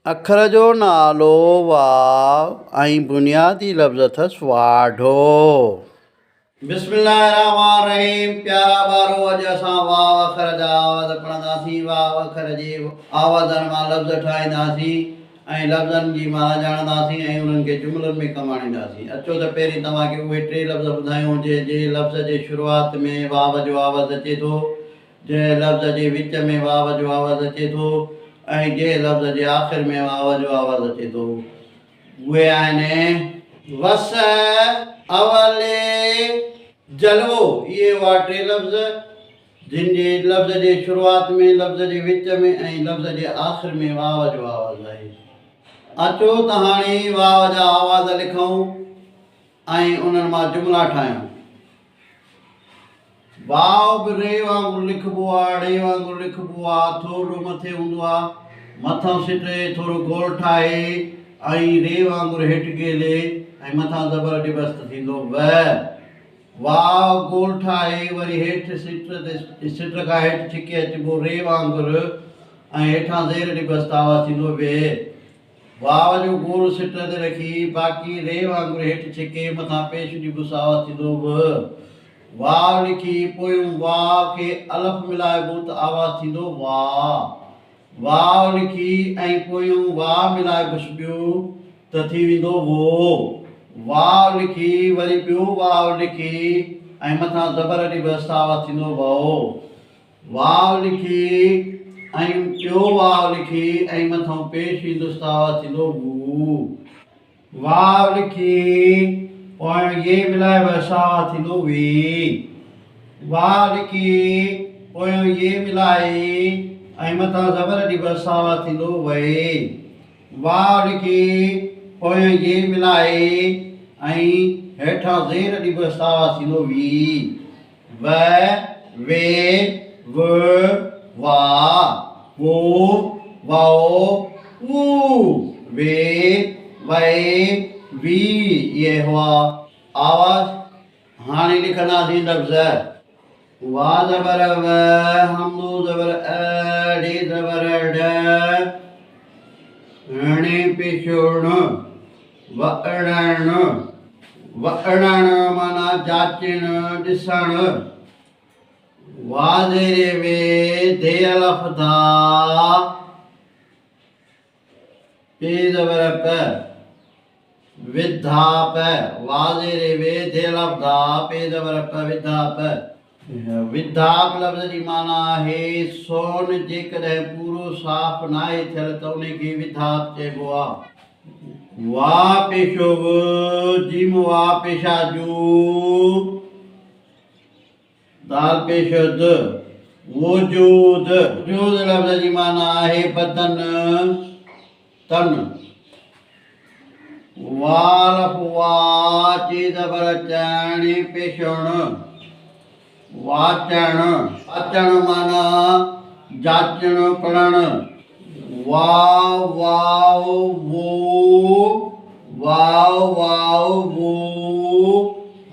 अखर जो नालो वाव ऐं बुनियादी लफ़्ज़ अथसि वाढो। बिस्मिल्लाहिर्रहमानिर्रहीम। प्यारा ॿारो, अॼु असां वाव अखर जा आवाज़ पढ़ंदासीं। वाव अखर जे आवाज़नि मां लफ़्ज़ ठाहींदासीं ऐं लफ़्ज़नि जी माना ॼाणंदासीं ऐं उन्हनि खे जुमलनि में कमु आणींदासीं। अचो त पहिरीं तव्हांखे उहे टे लफ़्ज़ ॿुधायूं जंहिं लफ़्ज़ जे शुरूआति में वाव जो आवाज़ु अचे थो, जंहिं लफ़्ज़ जे विच में वाव जो आवाज़ु अचे थो ऐं जंहिं लफ़्ज़ जे आख़िर में वाव जो आवाज़ु अचे थो। उहे आहिनि वस, अवले, जलवो। इहे हुआ टे लफ़्ज़ जिन जे लफ़्ज़ जे शुरूआति में, लफ़्ज़ जे विच में ऐं लफ़्ज़ जे आख़िर में वाव जो आवाज़ु आहे। अचो त हाणे वाव जा आवाज़ लिखूं ऐं उन्हनि मां जुमला ठाहियूं। वाव बि रे वांगुरु लिखिबो आहे, रे वांगुरु लिखिबो आहे। थोरो मथे हूंदो आहे, मथां सिटे थोरो गोल ठाहे ऐं रे वांगुरु हेठि गेले ऐं मथां ज़बर डिबस्त थींदो व। वाव गोल ठाहे वरी हेठि सिट खां हेठि छिके अचिबो रे वांगुरु ऐं हेठां ज़ेर डिबस्त आवाज़ थींदो वे। वाव जो गोल सिट ते रखी बाक़ी रे वांगुरु हेठि छिके मथां पेश डिबुस आवाज़ थींदो व। वाव लिखी पोयूं वाव खे अलफ मिलाइबो त आवाज़ु थींदो वाह। वाव लिखी ऐं पोयूं वाव मिलाइबुसि ॿियो त थी वेंदो वो। वाव लिखी वरी ॿियो वाव लिखी ऐं मथां ज़बर डिबस्त आवाज़ु थींदो वओ। वाव लिखी ऐं ॿियो वाव लिखी ऐं मथां पेश ईंदुसि त आवाज़ु थींदो वू। वाव लिखी पोइ ये मिलाइबुसि आवाज़ु थींदो वी। वाव लिखी पोयों ये मिलाई ऐं मथां ज़बर डिबस आवाज़ु थींदो वए। वाव लिखी पोयों ये मिलाई ऐं हेठां ज़ेर डिबस आवाज़ु थींदो वी। व, वे, व, वा, वो, वाओ, वू, वे, वए, वी। ये हुआ आवाज़। हाणे लिखंदासीं लफ़्ज़। वा ज़बर व, हमदो ज़बर अ, रे ज़बर ड, णे पेशो ण, वअणण। वअणण माना जाचण, ॾिसण। वा ज़ेरे वे, दे अलफ दा, पे ज़बर प, विधाप। वा ज़ेरे वे, दे अलफ दा, पे ज़बर प, विधाप। विधाप लफ़्ज़ जी माना आहे सोन जेकॾहिं पूरो साफ़ नाहे थियल त उनखे विधाप चइबो आहे। वा पेशो व, जीम वा पेशा जू, दाल पेशो द, वजूद। वजूद लफ़्ज़ जी माना आहे बदन, तन। वालफ वा, चे ज़बर चण, पेशण, वाचण। वाचण माना जाचण, पढ़ण। वाव वाव वो, वाव वाव वो,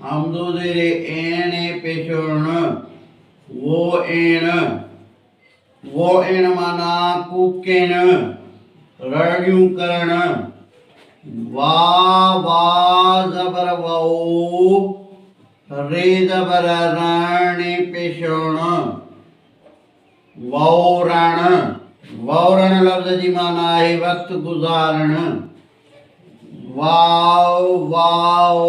हमदो ज़ेरे एण पेशो ण, वो एण। वो एण माना कूकेण, रड़ियूं करण। वा वा ज़बर वओ, रे ज़बर रण, पेशोण, वौरण। वौरण लफ़्ज़ जी माना आहे वक़्तु गुज़ारण। वाव वाव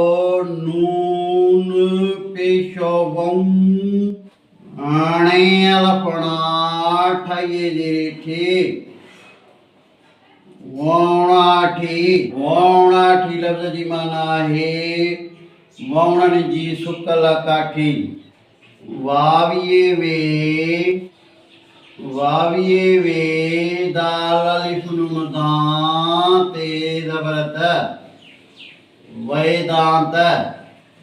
नून पेशो वऊं, णे अलफणा, ठाईअ जे ठे, वौणाठी। वौणाठी लफ़्ज़ जी माना आहे वौणनि जी सुकल काठी। वावीअ वे, वावीअ वे, दाल अलिफ नून दां, ते ज़बर त, वेदांत।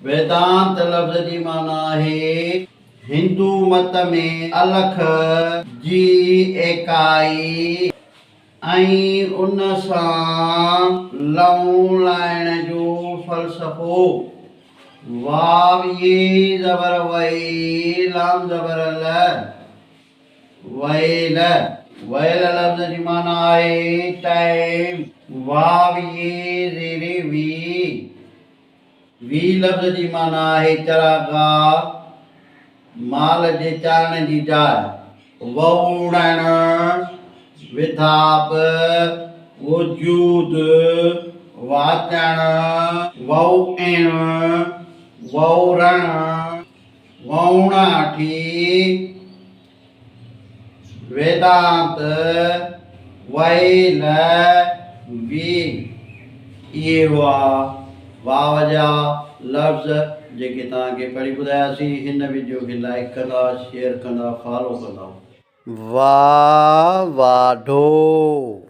वेदांत लफ़्ज़ जी माना आहे हिंदू मत में अलख जी एकाई ऐं उन सां लऊं लाइण जो फ़लसफ़ो। वाव ये ज़बर वई, लाम ज़बर ल, वैल। वयल लफ़्ज़ जी माना आहे टाइम। वाव ये रे रे वी लफ़्ज़ जी माना आहे चरागाह, माल जे चारण जी जाइ। वउणण, विथाप, वजूद, वाचण, वउण, वउरण, वउणाठी, वेदांत, वैल, वी। इहे हुआ वाव जा लफ़्ज़ जेके तव्हांखे पढ़ी ॿुधायासीं। हिन वीडियो खे लाइक कंदा, शेयर कंदा, फॉलो कंदा। वाह वाढो।